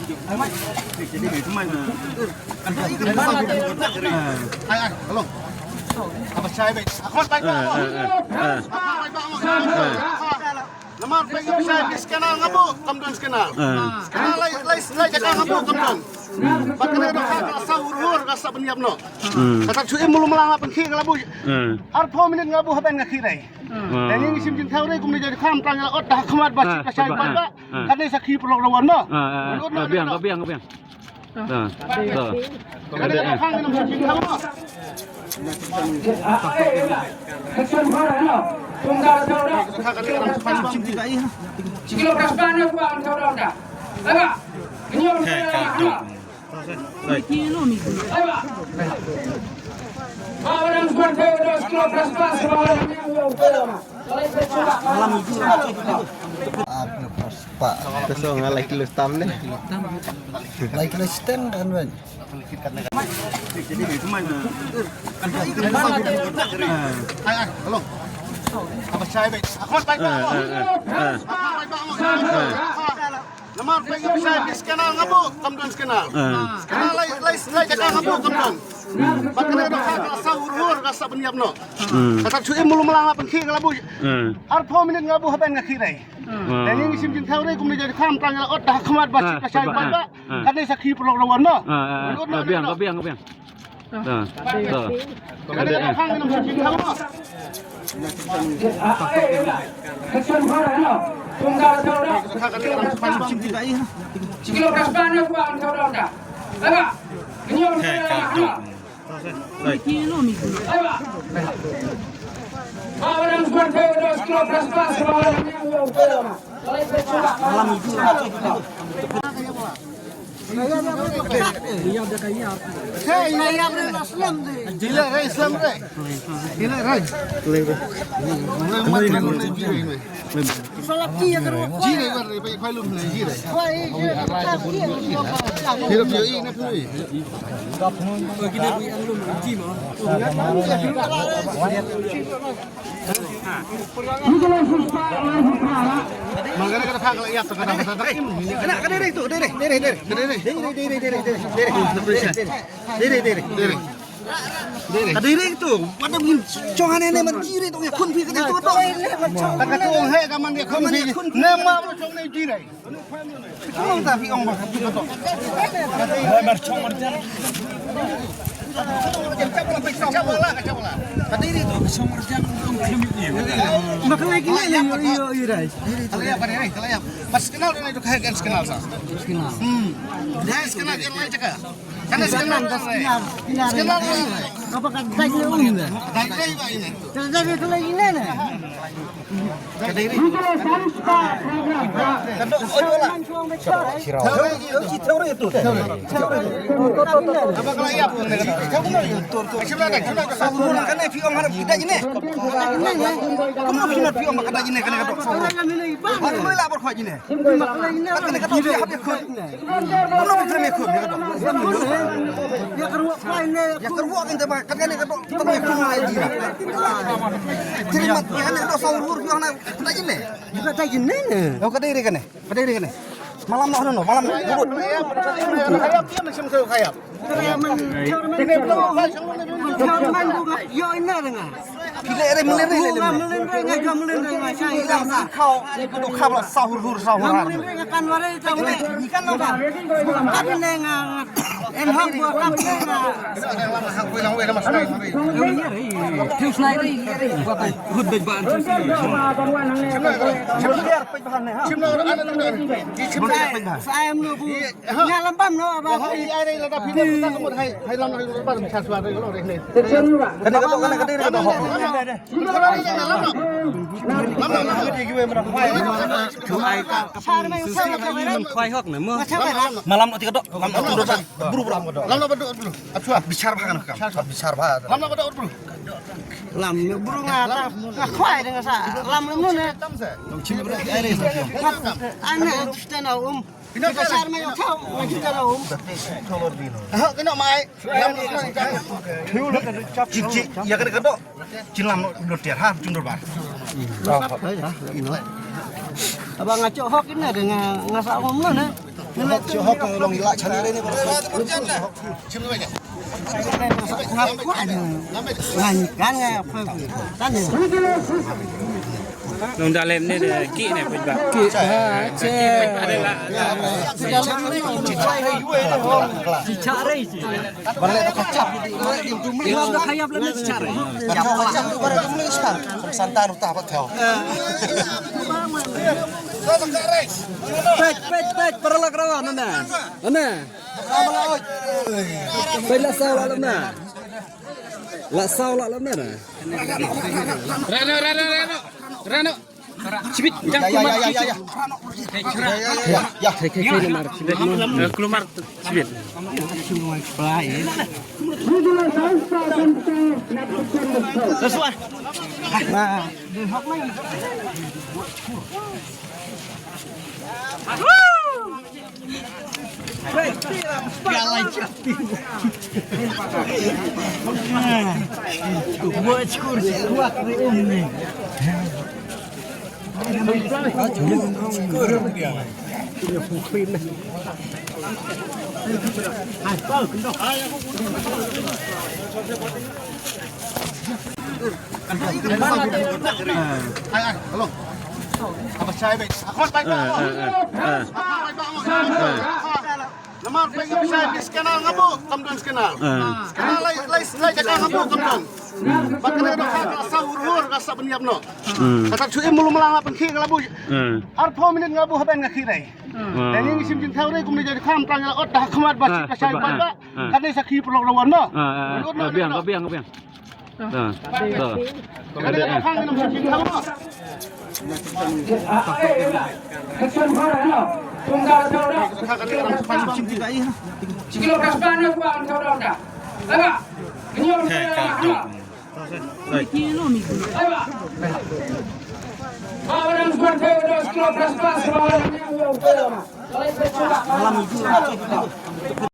Halo. Apa saya baik? Akhmat baik. Lamar baik saya di skenal ngabu, kamdan skenal. Skenal lai jaga ngabu kamdan. Bahkan ada kata sahur rasa penyiapno. Kata cuy mulu melangap penkhir ngelabu. Arpo minit ngabu haben ngakhirai. Dan ini sim jin thaure kum jadi kham tang ot dah khamat baca kasai pada. Kadai sakhi prok lawan no. Kabiang. Kadai kham minum sim jin thaure. Action fire no. Tunggal saudara. Cikilo kasbana ku ang saudara. Aga. Ini orang saudara. Ayo. Orang seperti itu kilo kasbana Pak, kesel ngalai kilo stam deh. Ngalai kilo stam kan ban. Halo. Apa saya baik? Akhmat baik. Lamar baik saya di skenal ngabu, kamdan skenal. Skenal lai jaga ngabu kamdan. Bahkan ada kata sahur rasa penyiapno. Kata cuy mulu melangap penkhir ngelabu. Arpo minit ngabu haben ngakhirai. Dan ini sim jin thaure kum jadi kham tang ot dah khamat baca kasai pada. Kadai sakhi prok lawan no. Kabiang. Kadai kham minum sim jin thaure. Action fire no. Tunggal saudara. Cikilo kasbana ku ang saudara. Aga. Ini orang saudara. Ayo. Orang seperti itu kilo kasbana Mangga kada phak la yap kada kada itu dere. Kadiri itu, pada mungkin congan ini menciri tu, kun pi kada itu tu. Tak kata orang hai kaman dia kun pi, nama macam ni ciri. Kau tapi orang macam tu tu. Bercong berjalan. Kadiri itu, bercong berjalan. Makan lagi ni, irai. Terlihat pada ni, terlihat. Pas kenal dia itu kaya kan kenal sah. Kenal. Dia kenal yang lain cakap. Karena kenal apa kan baik ni orang ni. Baik ini. Jadi itu lagi ni. Kadiri. Kadok ojola. Cirau itu. Apa kalau iya pun ni? Sebelum kan ni film harap kita ini. Kamu film film kata ini kan kadok. Kamu boleh lapor kau ini. Kan kadok dia habis kau. Kamu boleh kau kadok. Ya keruak lain ni. Ya keruak kan tapi kan ni kadok kita boleh kau lagi. Jadi mat kan kadok sahur kau nak kata ini. Juga kata ini. Kau kadiri kan ni. Kadiri kan ni. Malam nak no, malam burut. Khayap dia macam tu khayap. Ini belum. Jorman bunga. Yo ini dengar. Bila ada meliri saya. Kau itu kabel sahur. Meliri kan warai tahu ni. Ikan apa? Tapi nengang. Hang buat kami nengang. Hang pulang wei lama sekali. Terus naik lagi. Hud beban. Biar pejahan ni. Cuma ada tu. Saya menunggu. Ngalam pam no apa? Ada ada film kita kemud hai lam hai bar bisa suara lo ni. Kena kadiri kena hok. Malam nanti kadok, malam nanti kadok, buru-buru kadok. Malam nanti kadok dulu. Acuah, bicar bahkan kadok. Bicar bah. Malam nanti kadok dulu. Lam buru ngata, ngakuai dengan sa. Lam mana? Cina berarti air itu. Anak stand out. Kita besar mai kau, lagi tahu. Kena mai. Cici, ya kena kadok. Cilam dulu tiar ha, cundur bar. Abang ngaco hok ini dengan ngasak umum ni. Hok long ilak chani ini. Nung dalam ni ada ki ni penyebab. Balik tu kacap. Kacap tu baru tu sepan. Santan utah pat kau. Pet, perlah kerawan nana. Pet lah saw lah nana. Lah saw lah nana. Rano. Cibit, Ya. Kaya mar cibit mo. Keluar cibit. Sesuai. Nah. Halo. Apa saya baik? Akon baik. Lamar baik saya di skenal ngabu, kamdon skenal. Skenal lai jaga ngabu kamdon. Bakal ada rasa urur rasa beniapno. Kata cuy mulu melang apa kiri ngabu. Arpo minit ngabu haben ngakhirai. Dan ini sim jintau re kum jadi kham tang ot dah khamat baci kasai baga. Kan sakhi pelok lawan no. Gobiang. Ada khang minum sim jintau no. Sikilo kasbana ko ang tawag da. Aga. Inyo ang tawag. Aga. Awalan suwerte do sikilo kasbana ko ang tawag.